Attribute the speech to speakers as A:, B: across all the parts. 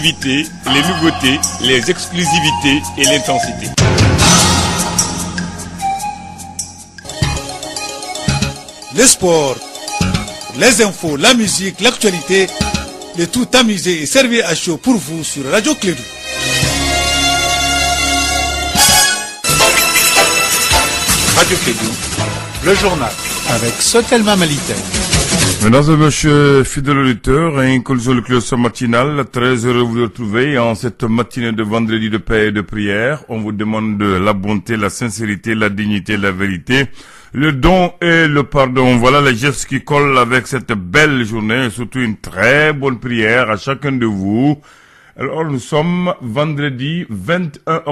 A: L'actualité, les nouveautés, les exclusivités et l'intensité.
B: Le sport, les infos, la musique, l'actualité, le tout amusé et servi à chaud pour vous sur Radio Clédou.
C: Radio Clédou, le journal avec Sotelma Malitaine.
D: Mesdames et messieurs, fidèles auditeurs, un colsol cloche matinal, très heureux de vous retrouver en cette matinée de vendredi de paix et de prière. On vous demande la bonté, la sincérité, la dignité, la vérité, le don et le pardon. Voilà les gestes qui collent avec cette belle journée et surtout une très bonne prière à chacun de vous. Alors nous sommes vendredi 21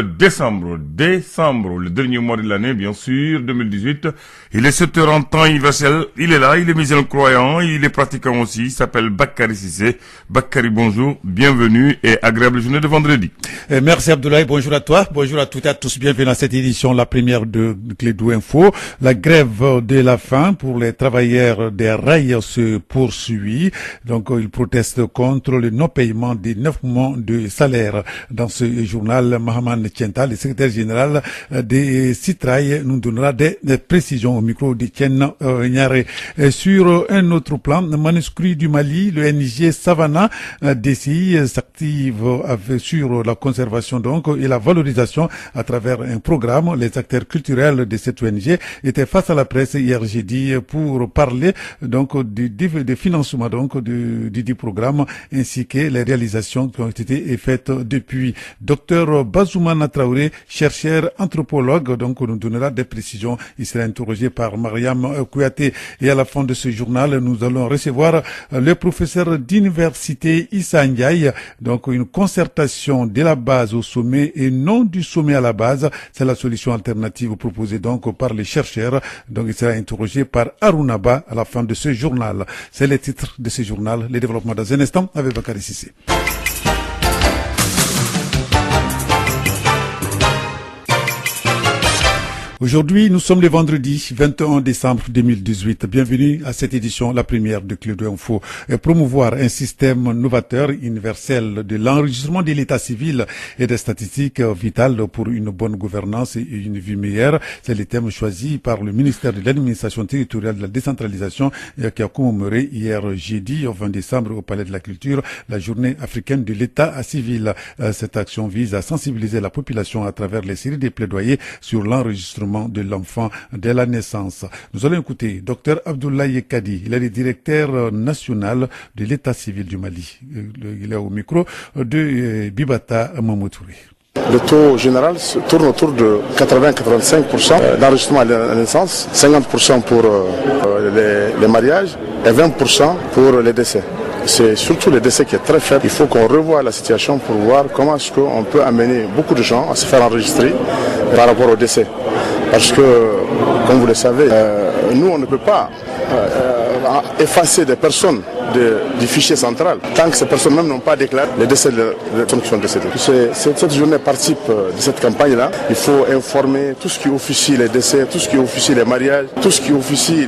D: décembre, le dernier mois de l'année, bien sûr, 2018. Il est 7h en temps universel. Il est là, il est musulman croyant, il est pratiquant aussi. Il s'appelle Bakary Cissé. Bakary, bonjour, bienvenue et agréable journée de vendredi.
B: Merci Abdoulaye, bonjour à toi, bonjour à toutes et à tous. Bienvenue à cette édition, la première de Clédou Info. La grève de la faim pour les travailleurs des rails se poursuit. Donc, ils protestent contre le non-paiement des 9 mois de salaire. Dans ce journal, Mohamed Tienta, le secrétaire général des Citrailles, nous donnera des précisions au micro d'Etienne Niaré. Sur un autre plan, manuscrit du Mali, le NG Savannah DCI s'active sur la conservation donc et la valorisation à travers un programme. Les acteurs culturels de cette ONG étaient face à la presse hier jeudi pour parler donc du financement donc du programme ainsi que les réalisations qui ont été faites depuis. Docteur Bazoumana Traoré, chercheur anthropologue, donc nous donnera des précisions. Il sera interrogé par Mariam Kouyaté. Et à la fin de ce journal, nous allons recevoir le professeur d'université Issa Ndiaye. Donc une concertation de la base au sommet et non du sommet à la base. C'est la solution alternative proposée donc par les chercheurs. Donc il sera interrogé par Arounaba à la fin de ce journal. C'est le titre de ce journal. Les développements dans un instant avec Bakary Cissé. Aujourd'hui, nous sommes le vendredi 21 décembre 2018. Bienvenue à cette édition, la première de Clédou Info. Promouvoir un système novateur, universel de l'enregistrement de l'état civil et des statistiques vitales pour une bonne gouvernance et une vie meilleure. C'est le thème choisi par le ministère de l'administration territoriale de la décentralisation qui a commémoré hier jeudi, au 20 décembre, au Palais de la Culture, la journée africaine de l'état civil. Cette action vise à sensibiliser la population à travers les séries de plaidoyers sur l'enregistrement de l'enfant dès la naissance. Nous allons écouter Dr Abdoulaye Kadi. Il est le directeur national de l'état civil du Mali. Il est au micro de Bibata Mamotouré.
E: Le taux général tourne autour de 80-85% d'enregistrement à la naissance, 50% pour les mariages et 20% pour les décès. C'est surtout le décès qui est très faible. Il faut qu'on revoie la situation pour voir comment est-ce qu'on peut amener beaucoup de gens à se faire enregistrer par rapport au décès. Parce que, comme vous le savez, nous on ne peut pas effacer des personnes du fichier central tant que ces personnes même n'ont pas déclaré les décès de personnes qui sont décédées. Cette journée participe de cette campagne-là. Il faut informer tout ce qui officie les décès, tout ce qui officie les mariages, tout ce qui officie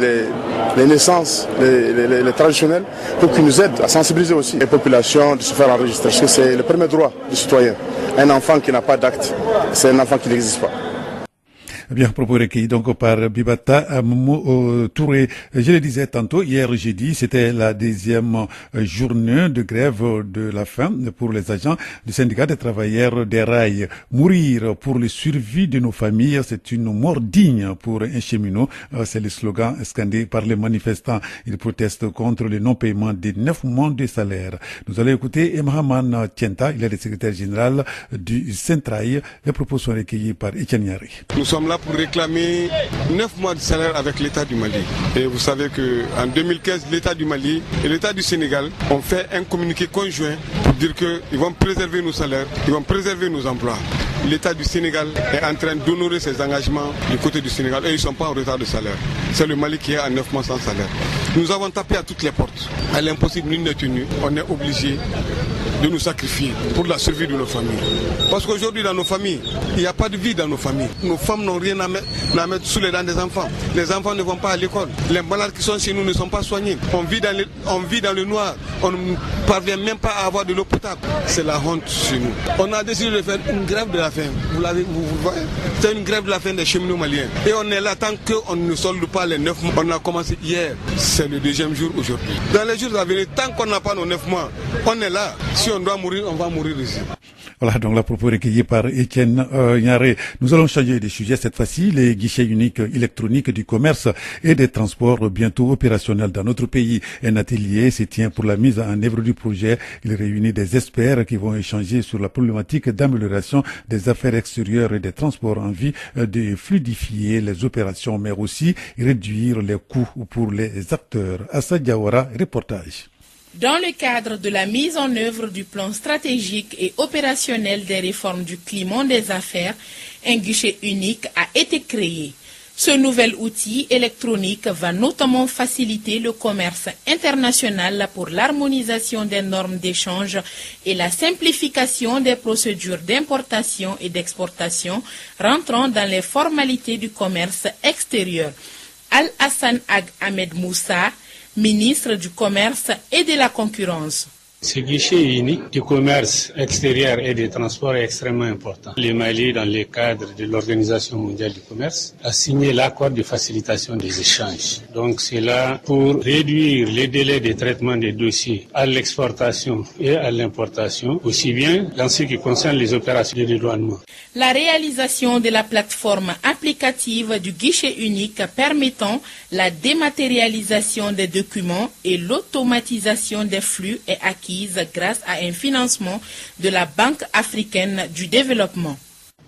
E: les naissances, les traditionnels, pour qu'ils nous aident à sensibiliser aussi les populations de se faire enregistrer. Parce que c'est le premier droit du citoyen. Un enfant qui n'a pas d'acte, c'est un enfant qui n'existe pas.
B: Bien, propos recueillis donc par Bibata Touré. Je le disais tantôt, hier jeudi, c'était la deuxième journée de grève de la faim pour les agents du syndicat des travailleurs des rails. Mourir pour le survie de nos familles, c'est une mort digne pour un cheminot. C'est le slogan scandé par les manifestants. Ils protestent contre le non-paiement des 9 mois de salaire. Nous allons écouter Mohamed Tienta, il est le secrétaire général du Centrail. Les propos sont recueillis par Etienne Niaré.
F: Nous sommes là pour réclamer 9 mois de salaire avec l'État du Mali. Et vous savez qu'en 2015, l'État du Mali et l'État du Sénégal ont fait un communiqué conjoint pour dire qu'ils vont préserver nos salaires, ils vont préserver nos emplois. L'État du Sénégal est en train d'honorer ses engagements du côté du Sénégal et ils ne sont pas en retard de salaire. C'est le Mali qui est à 9 mois sans salaire. Nous avons tapé à toutes les portes. À l'impossible, nul n'est tenu. On est obligé de nous sacrifier pour la survie de nos familles. Parce qu'aujourd'hui dans nos familles, il n'y a pas de vie dans nos familles. Nos femmes n'ont rien à mettre sous les dents des enfants. Les enfants ne vont pas à l'école. Les malades qui sont chez nous ne sont pas soignés. On vit dans le noir. On ne parvient même pas à avoir de l'eau potable. C'est la honte chez nous. On a décidé de faire une grève de la faim. Vous voyez, c'est une grève de la faim des cheminots maliens. Et on est là tant qu'on ne solde pas les 9 mois. On a commencé hier. C'est le 2e jour aujourd'hui. Dans les jours à venir, tant qu'on n'a pas nos 9 mois, on est là. Si on doit mourir, on va mourir ici.
B: Voilà donc la propos recueillie par Etienne Nyaré. Nous allons changer de sujet cette fois-ci. Les guichets uniques électroniques du commerce et des transports bientôt opérationnels dans notre pays. Un atelier se tient pour la mise en œuvre du projet. Il réunit des experts qui vont échanger sur la problématique d'amélioration des affaires extérieures et des transports en vue de fluidifier les opérations, mais aussi réduire les coûts pour les acteurs. Assa Diawara, reportage.
G: Dans le cadre de la mise en œuvre du plan stratégique et opérationnel des réformes du climat des affaires, un guichet unique a été créé. Ce nouvel outil électronique va notamment faciliter le commerce international pour l'harmonisation des normes d'échange et la simplification des procédures d'importation et d'exportation rentrant dans les formalités du commerce extérieur. Al-Hassan Ag Ahmed Moussa, ministre du Commerce et de la Concurrence.
H: Ce guichet unique du commerce extérieur et des transports est extrêmement important. Le Mali, dans le cadre de l'Organisation mondiale du commerce, a signé l'accord de facilitation des échanges. Donc c'est là pour réduire les délais de traitement des dossiers à l'exportation et à l'importation, aussi bien dans ce qui concerne les opérations de dédouanement.
G: La réalisation de la plateforme applicative du guichet unique permettant la dématérialisation des documents et l'automatisation des flux est acquise grâce à un financement de la Banque africaine du développement.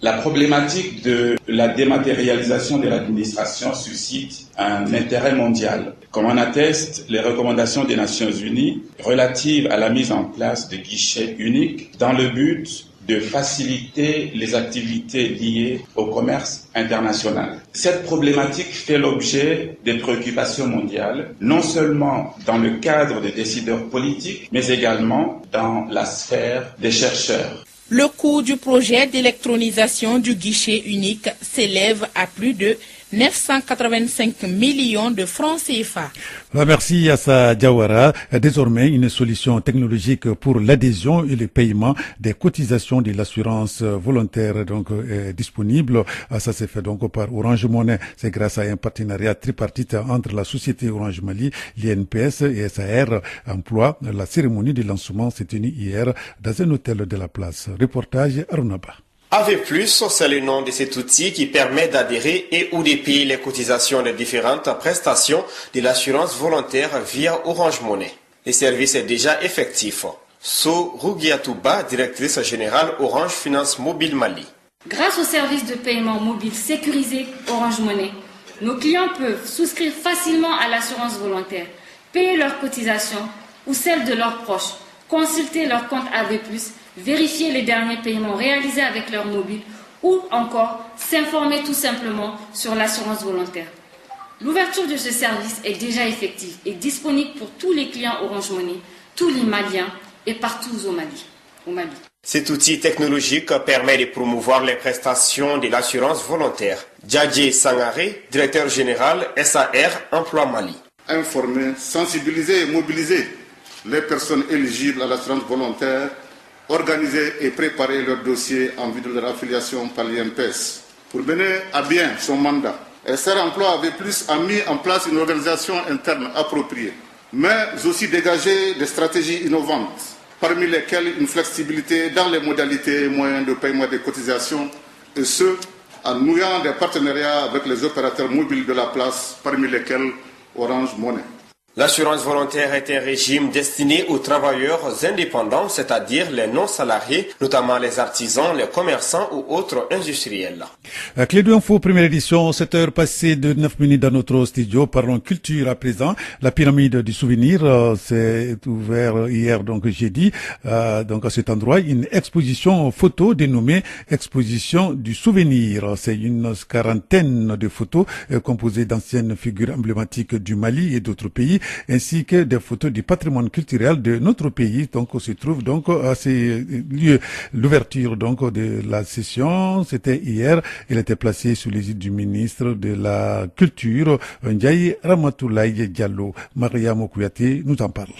I: La problématique de la dématérialisation de l'administration suscite un intérêt mondial. Comme en attestent les recommandations des Nations Unies relatives à la mise en place de guichets uniques dans le but de faciliter les activités liées au commerce international. Cette problématique fait l'objet des préoccupations mondiales, non seulement dans le cadre des décideurs politiques, mais également dans la sphère des chercheurs.
G: Le coût du projet d'électronisation du guichet unique s'élève à plus de 985 millions de francs CFA.
B: Merci Assa Diawara. Désormais, une solution technologique pour l'adhésion et le paiement des cotisations de l'assurance volontaire est disponible. Ça s'est fait donc par Orange Money. C'est grâce à un partenariat tripartite entre la société Orange Mali, l'INPS et SAR Emploi. La cérémonie de lancement s'est tenue hier dans un hôtel de la place. Reportage Arunaba.
J: AV+, c'est le nom de cet outil qui permet d'adhérer et ou de payer les cotisations des différentes prestations de l'assurance volontaire via Orange Money. Le service est déjà effectif. So Rugiatouba, directrice générale Orange Finance Mobile Mali.
K: Grâce au service de paiement mobile sécurisé Orange Money, nos clients peuvent souscrire facilement à l'assurance volontaire, payer leurs cotisations ou celles de leurs proches, consulter leur compte AV+, vérifier les derniers paiements réalisés avec leur mobile ou encore s'informer tout simplement sur l'assurance volontaire. L'ouverture de ce service est déjà effective et disponible pour tous les clients Orange Money, tous les Maliens et partout au Mali.
J: Cet outil technologique permet de promouvoir les prestations de l'assurance volontaire. Djadje Sangaré, directeur général SAR Emploi Mali.
L: Informer, sensibiliser et mobiliser les personnes éligibles à l'assurance volontaire, organiser et préparer leurs dossiers en vue de leur affiliation par l'INPS. Pour mener à bien son mandat, SR Emploi avait mis en place une organisation interne appropriée, mais aussi dégager des stratégies innovantes, parmi lesquelles une flexibilité dans les modalités et moyens de paiement des cotisations, et ce, en nouant des partenariats avec les opérateurs mobiles de la place, parmi lesquels Orange Money.
J: L'assurance volontaire est un régime destiné aux travailleurs indépendants, c'est-à-dire les non-salariés, notamment les artisans, les commerçants ou autres industriels.
B: Clé d'Info, première édition, 7 heures passées de 9 minutes dans notre studio. Parlons culture à présent. La pyramide du souvenir s'est ouverte hier, donc jeudi, donc à cet endroit, une exposition photo dénommée Exposition du souvenir. C'est une quarantaine de photos composées d'anciennes figures emblématiques du Mali et d'autres pays. ainsi que des photos du patrimoine culturel de notre pays. Donc, on se trouve donc à ces lieux. L'ouverture donc de la session, c'était hier. Elle était placée sous l'égide du ministre de la Culture, Ndiaye Ramatoulaye Diallo. Mariam Kouyaté nous en parle.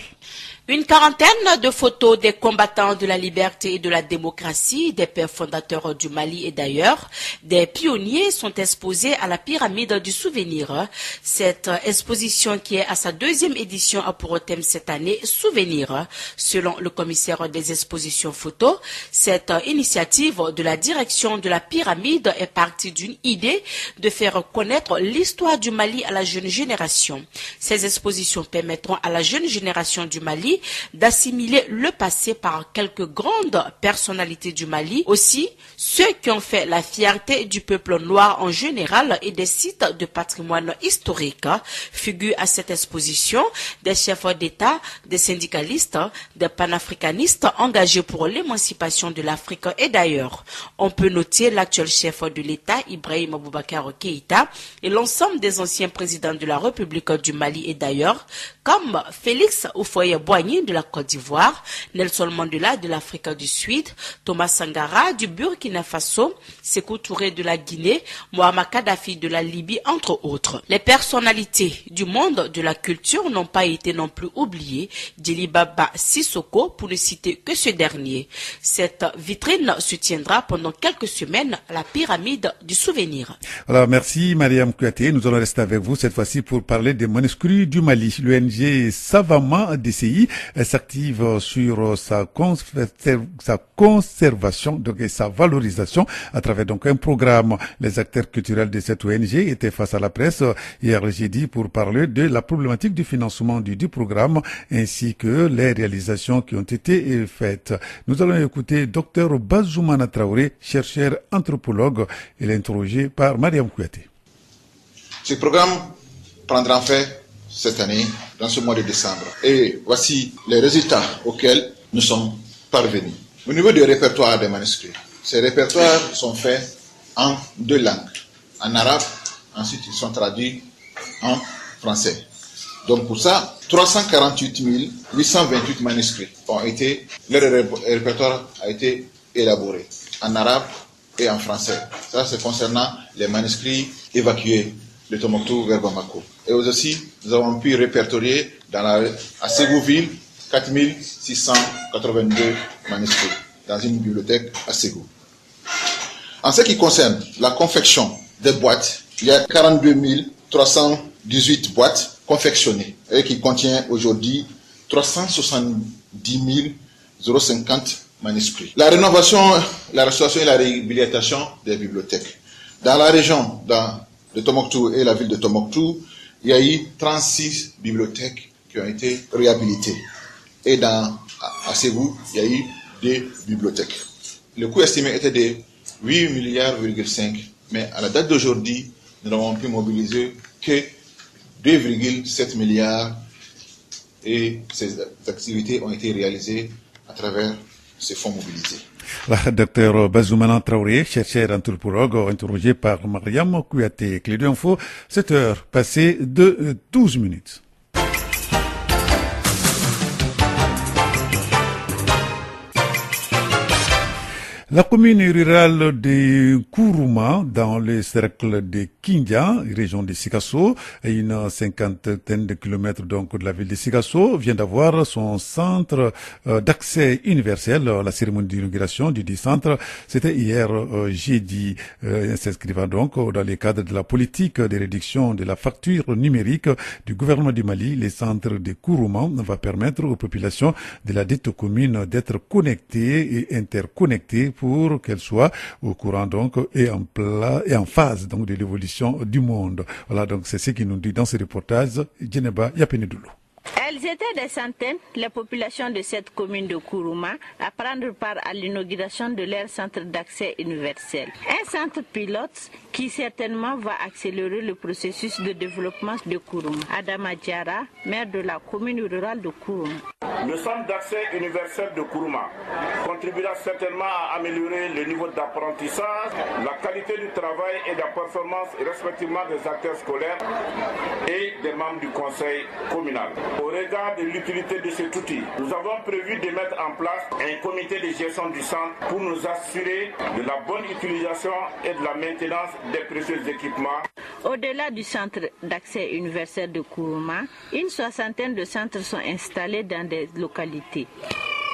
M: Une quarantaine de photos des combattants de la liberté et de la démocratie, des pères fondateurs du Mali et d'ailleurs, des pionniers sont exposés à la pyramide du souvenir. Cette exposition qui est à sa 2e édition a pour thème cette année Souvenir. Selon le commissaire des expositions photos, cette initiative de la direction de la pyramide est partie d'une idée de faire connaître l'histoire du Mali à la jeune génération. Ces expositions permettront à la jeune génération du Mali d'assimiler le passé par quelques grandes personnalités du Mali, aussi ceux qui ont fait la fierté du peuple noir en général et des sites de patrimoine historique. Figurent à cette exposition des chefs d'État, des syndicalistes, des panafricanistes engagés pour l'émancipation de l'Afrique et d'ailleurs. On peut noter l'actuel chef de l'État, Ibrahim Boubacar Keïta, et l'ensemble des anciens présidents de la République du Mali et d'ailleurs, comme Félix Houphouët-Boigny de la Côte d'Ivoire, Nelson Mandela de l'Afrique du Sud, Thomas Sankara du Burkina Faso, Sékou Touré de la Guinée, Muammar Kadhafi de la Libye, entre autres. Les personnalités du monde de la culture n'ont pas été non plus oubliées, Djeli Baba Sissoko pour ne citer que ce dernier. Cette vitrine se tiendra pendant quelques semaines à la pyramide du souvenir.
B: Alors, merci Mariam Kouyaté. Nous allons rester avec vous cette fois-ci pour parler des manuscrits du Mali. L'ONG Savama DCI s'active sur sa conservation donc, et sa valorisation à travers donc un programme. Les acteurs culturels de cette ONG étaient face à la presse hier jeudi pour parler de la problématique du financement du programme ainsi que les réalisations qui ont été faites. Nous allons écouter Dr Bazoumana Traoré, chercheur anthropologue. Il est interrogé par Mariam Kouyaté.
N: Ce programme prendra fait cette année, dans ce mois de décembre. Et voici les résultats auxquels nous sommes parvenus. Au niveau du répertoire des manuscrits, ces répertoires sont faits en 2 langues. En arabe, ensuite ils sont traduits en français. Donc pour ça, 348 828 manuscrits ont été, le répertoire a été élaboré en arabe et en français. Ça c'est concernant les manuscrits évacués de Tombouctou vers Bamako. Et aussi, nous avons pu répertorier à Ségouville 4682 manuscrits dans une bibliothèque à Ségou. En ce qui concerne la confection des boîtes, il y a 42 318 boîtes confectionnées et qui contient aujourd'hui 370 050 manuscrits. La rénovation, la restauration et la réhabilitation des bibliothèques. Dans la région de Tombouctou et la ville de Tombouctou, il y a eu 36 bibliothèques qui ont été réhabilitées. Et à Ségou, il y a eu 2 bibliothèques. Le coût estimé était de 8,5 milliards, mais à la date d'aujourd'hui, nous n'avons pu mobiliser que 2,7 milliards et ces activités ont été réalisées à travers ces fonds mobilisés.
B: La docteur Bazoumana Traoré, chercheur anthropologue, interrogé par Mariam Kouyaté. Clé d'info, 7 heures passées de 12 minutes. La commune rurale de Kourouma, dans le cercle de Kindia, région de Sikasso, à une cinquantaine de kilomètres donc de la ville de Sikasso, vient d'avoir son centre d'accès universel. La cérémonie d'inauguration du centre, c'était hier jeudi, s'inscrivant donc dans les cadres de la politique de réduction de la facture numérique du gouvernement du Mali. Le centre de Kourouma va permettre aux populations de la dite commune d'être connectées et interconnectées pour qu'elles soient au courant donc et en phase donc de l'évolution du monde. Voilà, donc c'est ce qui nous dit dans ce reportage Djeneba Yapenidoulou.
O: Elles étaient des centaines, les populations de cette commune de Kourouma, à prendre part à l'inauguration de leur centre d'accès universel. Un centre pilote qui certainement va accélérer le processus de développement de Kourouma. Adama Diara, maire de la commune rurale de Kourouma.
P: Le centre d'accès universel de Kourouma contribuera certainement à améliorer le niveau d'apprentissage, la qualité du travail et de la performance respectivement des acteurs scolaires et des membres du conseil communal. Au regard de l'utilité de cet outil, nous avons prévu de mettre en place un comité de gestion du centre pour nous assurer de la bonne utilisation et de la maintenance des précieux équipements.
O: Au-delà du centre d'accès universel de Kourouma, une soixantaine de centres sont installés dans des localités.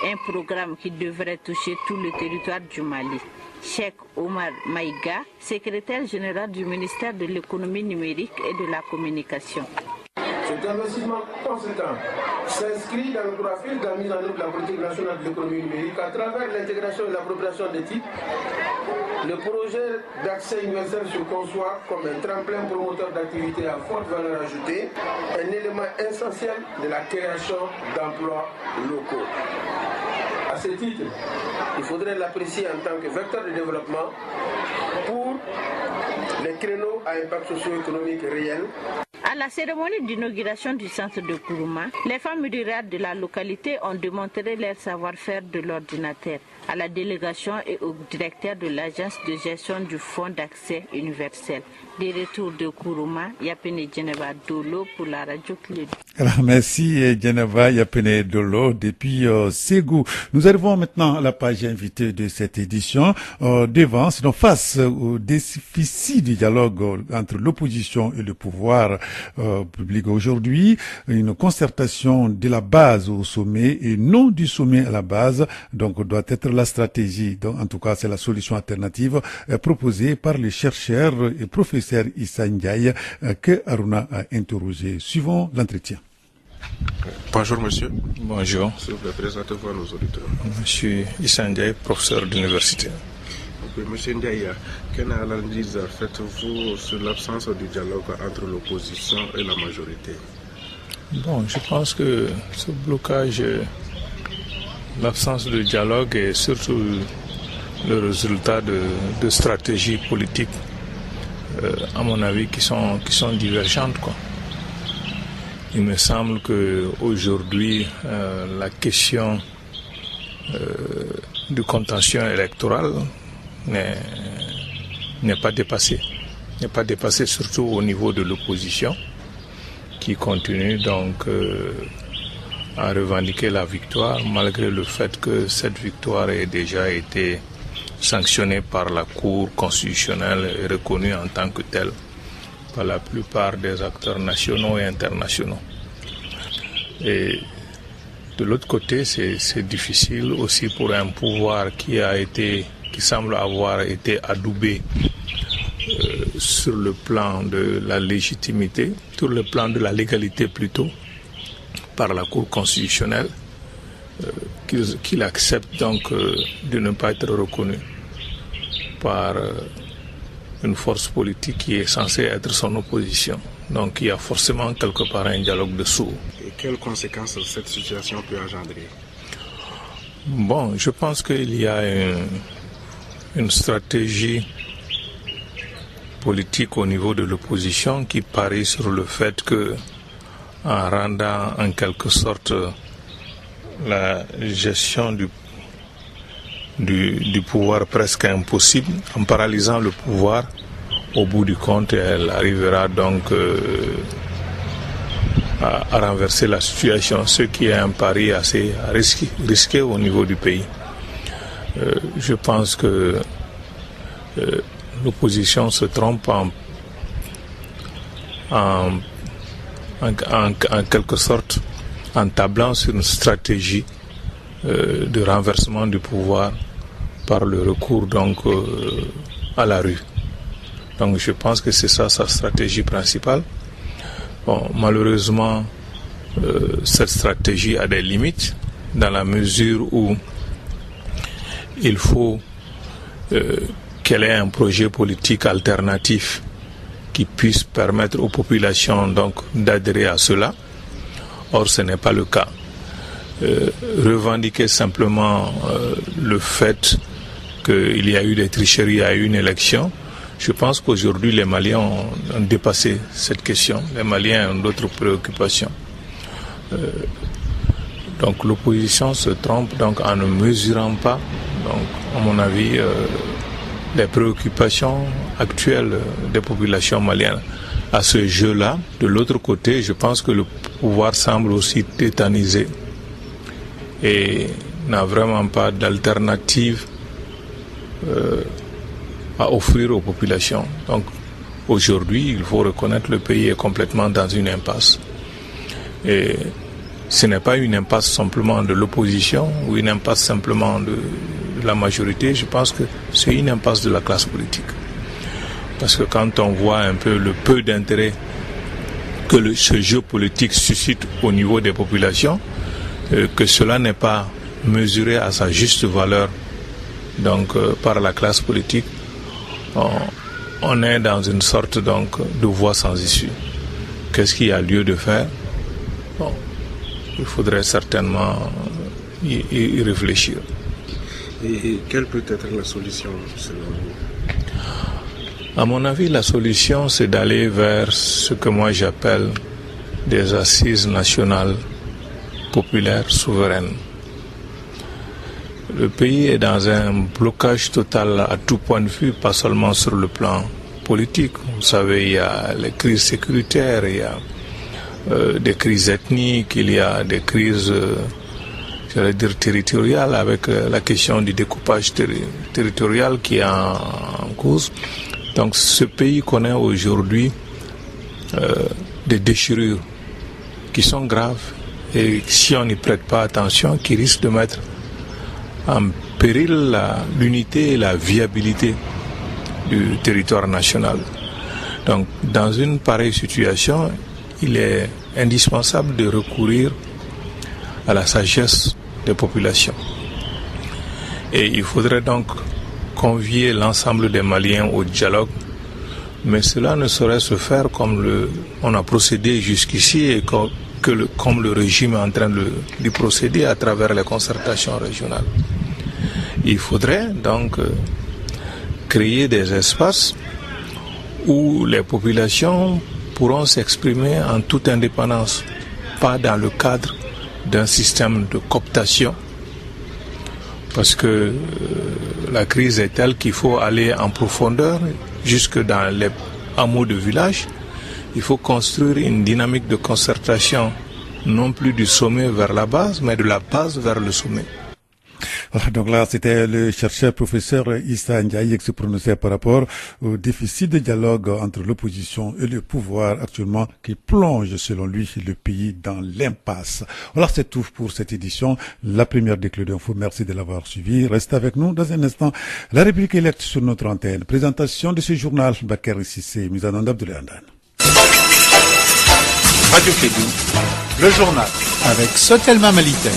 O: Un programme qui devrait toucher tout le territoire du Mali. Cheikh Omar Maïga, secrétaire général du ministère de l'économie numérique et de la communication.
Q: Cet investissement conséquent s'inscrit dans le droit fil de la mise en œuvre de la politique nationale de l'économie numérique à travers l'intégration et l'appropriation des types. Le projet d'accès universel se conçoit comme un tremplin promoteur d'activités à forte valeur ajoutée, un élément essentiel de la création d'emplois locaux. À ce titre, il faudrait l'apprécier en tant que vecteur de développement pour les créneaux à impact socio-économique réel.
O: À la cérémonie d'inauguration du centre de Kourouma, les femmes rurales de la localité ont démontré leur savoir-faire de l'ordinateur à la délégation et au directeur de l'agence de gestion du fonds d'accès universel. Des retours de Kourouma, Yapene Djeneva Dolo pour la radio Clé.
B: Merci Djeneva Yapene Dolo depuis Ségou. Nous arrivons maintenant à la page invitée de cette édition. Devant, sinon face au déficit du dialogue entre l'opposition et le pouvoir public aujourd'hui, une concertation de la base au sommet et non du sommet à la base, donc doit être la stratégie. Donc, en tout cas, c'est la solution alternative proposée par les chercheurs et professeurs Issa Ndiaye que Aruna a interrogé. Suivons l'entretien.
R: Bonjour monsieur.
S: Bonjour.
R: S'il vous plaît, présentez-vous à nos auditeurs.
S: Je suis Issa Ndiaye, professeur d'université.
R: Okay, monsieur Ndiaye, quelle analyse faites-vous sur l'absence du dialogue entre l'opposition et la majorité?
S: Bon, je pense que ce blocage, l'absence de dialogue est surtout le résultat de stratégies politiques, à mon avis, qui sont divergentes, quoi. Il me semble qu'aujourd'hui, la question du contentieux électoral n'est pas dépassée. N'est pas dépassée surtout au niveau de l'opposition, qui continue donc à revendiquer la victoire, malgré le fait que cette victoire ait déjà été sanctionnée par la Cour constitutionnelle et reconnue en tant que telle par la plupart des acteurs nationaux et internationaux. Et de l'autre côté, c'est difficile aussi pour un pouvoir qui semble avoir été adoubé sur le plan de la légitimité, sur le plan de la légalité plutôt, par la Cour constitutionnelle, qu'il accepte donc de ne pas être reconnu par une force politique qui est censée être son opposition. Donc il y a forcément quelque part un dialogue de sourds.
R: Et quelles conséquences cette situation peut engendrer?
S: Bon, je pense qu'il y a une stratégie politique au niveau de l'opposition qui parie sur le fait que, en rendant en quelque sorte la gestion du pouvoir presque impossible, en paralysant le pouvoir, au bout du compte, elle arrivera donc à renverser la situation, ce qui est un pari assez risqué au niveau du pays. Je pense que l'opposition se trompe en quelque sorte en tablant sur une stratégie de renversement du pouvoir par le recours donc à la rue. Donc je pense que c'est ça sa stratégie principale. Bon, malheureusement, cette stratégie a des limites dans la mesure où il faut qu'elle ait un projet politique alternatif qui puisse permettre aux populations donc d'adhérer à cela. Or, ce n'est pas le cas. Revendiquer simplement le fait qu'il y a eu des tricheries à une élection, je pense qu'aujourd'hui les Maliens ont dépassé cette question. Les Maliens ont d'autres préoccupations. Donc l'opposition se trompe donc en ne mesurant pas, donc à mon avis, les préoccupations actuelles des populations maliennes. À ce jeu-là, de l'autre côté, je pense que le pouvoir semble aussi tétanisé et n'a vraiment pas d'alternative à offrir aux populations. Donc aujourd'hui, il faut reconnaître que le pays est complètement dans une impasse. Et ce n'est pas une impasse simplement de l'opposition ou une impasse simplement de la majorité, je pense que c'est une impasse de la classe politique. Parce que quand on voit un peu le peu d'intérêt que ce jeu politique suscite au niveau des populations, que cela n'est pas mesuré à sa juste valeur donc par la classe politique, on est dans une sorte donc de voie sans issue. Qu'est-ce qu'il y a lieu de faire? Bon, il faudrait certainement y réfléchir.
R: Et quelle peut être la solution selon vous?
S: À mon avis, la solution, c'est d'aller vers ce que moi j'appelle des assises nationales, populaires, souveraines. Le pays est dans un blocage total à tout point de vue, pas seulement sur le plan politique. Vous savez, il y a les crises sécuritaires, il y a des crises ethniques, il y a des crises, j'allais dire, territoriales, avec la question du découpage territorial qui est en cause. Donc ce pays connaît aujourd'hui des déchirures qui sont graves et si on n'y prête pas attention, qui risquent de mettre en péril l'unité et la viabilité du territoire national. Donc dans une pareille situation, il est indispensable de recourir à la sagesse des populations. Et il faudrait donc convier l'ensemble des Maliens au dialogue, mais cela ne saurait se faire comme on a procédé jusqu'ici et comme le régime est en train de procéder à travers les concertations régionales. Il faudrait donc créer des espaces où les populations pourront s'exprimer en toute indépendance, pas dans le cadre d'un système de cooptation, parce que la crise est telle qu'il faut aller en profondeur jusque dans les hameaux de village. Il faut construire une dynamique de concertation, non plus du sommet vers la base, mais de la base vers le sommet.
B: Voilà, donc là, c'était le chercheur professeur Issa Ndiaye qui se prononçait par rapport au déficit de dialogue entre l'opposition et le pouvoir actuellement qui plonge, selon lui, le pays dans l'impasse. Voilà, c'est tout pour cette édition, la première des Clés d'Info. Merci de l'avoir suivi. Restez avec nous dans un instant. La République électe sur notre antenne. Présentation de ce journal, Bakary Sissé, mise en onde Abdoulaye Andane.
C: Radio Kédou, le journal avec Sotelma Malitel.